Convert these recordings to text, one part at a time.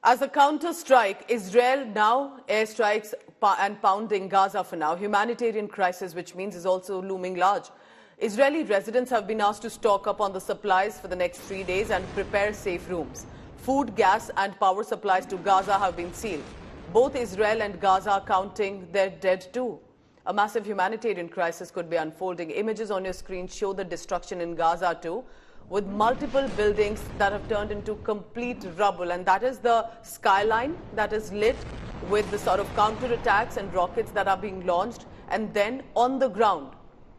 As a counter-strike, Israel now airstrikes and pounding Gaza for now. Humanitarian crisis, which means is also looming large. Israeli residents have been asked to stock up on the supplies for the next 3 days and prepare safe rooms. Food, gas and power supplies to Gaza have been sealed. Both Israel and Gaza are counting their dead too. A massive humanitarian crisis could be unfolding. Images on your screen show the destruction in Gaza too, with multiple buildings that have turned into complete rubble. And that is the skyline that is lit with the sort of counterattacks and rockets that are being launched. And then on the ground,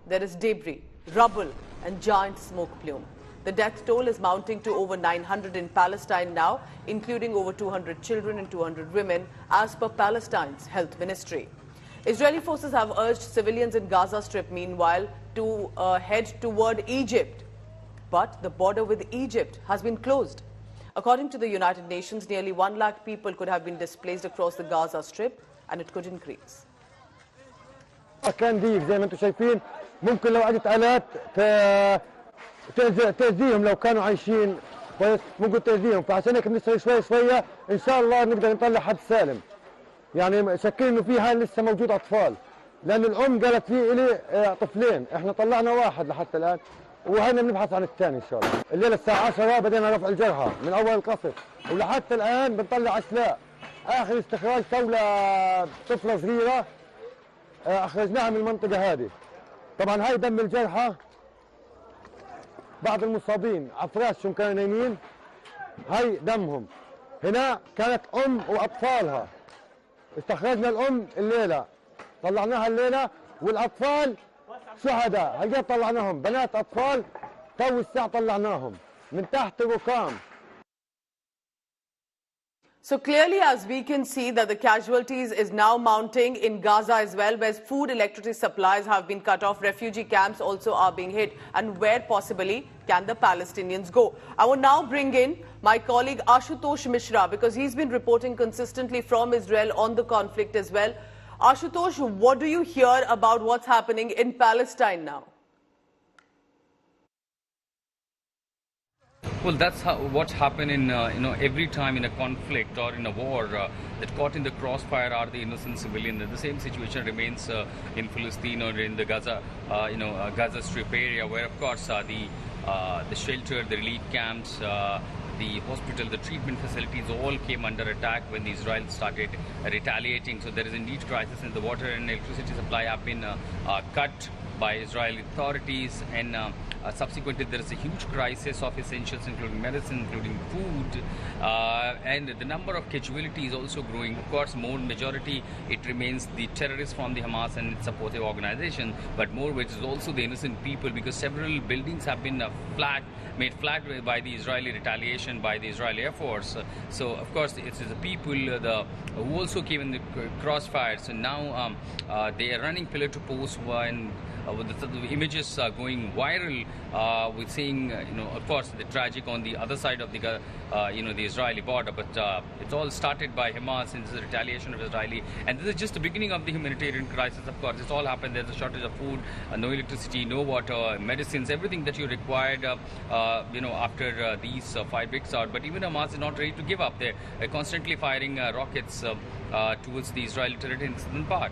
there is debris, rubble and giant smoke plume. The death toll is mounting to over 900 in Palestine now, including over 200 children and 200 women, as per Palestine's health ministry. Israeli forces have urged civilians in Gaza Strip, meanwhile, to head toward Egypt. But the border with Egypt has been closed. According to the United Nations, nearly 1 lakh people could have been displaced across the Gaza Strip, and it could increase. كان ضيق زي ما انتم شايفين، ممكن لو اجت آلات تأذيهم لو كانوا عايشين كويس، ممكن تأذيهم، فعشان هيك بنسوي شوي شويه ان شاء الله نقدر نطلع حد سالم. يعني شاكين انه في هاي لسه موجود اطفال، لان الام قالت في الي طفلين، احنا طلعنا واحد لحتى الان وهنا بنبحث عن الثاني ان شاء الله. الليله الساعه 10 بدينا رفع الجرحى من اول القصف، ولحتى الان بنطلع اشلاء. اخر استخراج طفله صغيره اخرجناها من المنطقه هذه. طبعا هاي دم الجرحى، بعض المصابين على فراشهم كانوا نايمين، هاي دمهم. هنا كانت ام واطفالها، استخرجنا الام الليله، طلعناها الليله، والاطفال شهداء، هالقد طلعناهم، بنات اطفال تو الساعه طلعناهم من تحت الركام. So clearly, as we can see, that the casualties is now mounting in Gaza as well, where food, electricity supplies have been cut off. Refugee camps also are being hit. And where possibly can the Palestinians go? I will now bring in my colleague Ashutosh Mishra, because he's been reporting consistently from Israel on the conflict as well. Ashutosh, what do you hear about what's happening in Palestine now? Well, that's what's happened in every time in a conflict or in a war that caught in the crossfire are the innocent civilians. And the same situation remains in Palestine or in the Gaza, Gaza Strip area, where of course the shelter, the relief camps, the hospital, the treatment facilities all came under attack when Israel started retaliating. So there is indeed crisis in the water and electricity supply have been cut by Israeli authorities, and subsequently there is a huge crisis of essentials including medicine, including food, and the number of casualties is also growing. Of course, more majority it remains the terrorists from the Hamas and its supportive organization, but more which is also the innocent people, because several buildings have been made flat by the Israeli retaliation by the Israeli Air Force. So of course it is the people who also came in the crossfire. So now they are running pillar to post, and with the images going viral, with seeing of course the tragic on the other side of the the Israeli border. But it's all started by Hamas, and this is a retaliation of Israeli, and this is just the beginning of the humanitarian crisis. Of course, it's all happened. There's a shortage of food, no electricity, no water, medicines, everything that you required after these 5 weeks out. But even Hamas is not ready to give up. They're constantly firing rockets towards the Israeli territory in the southern part.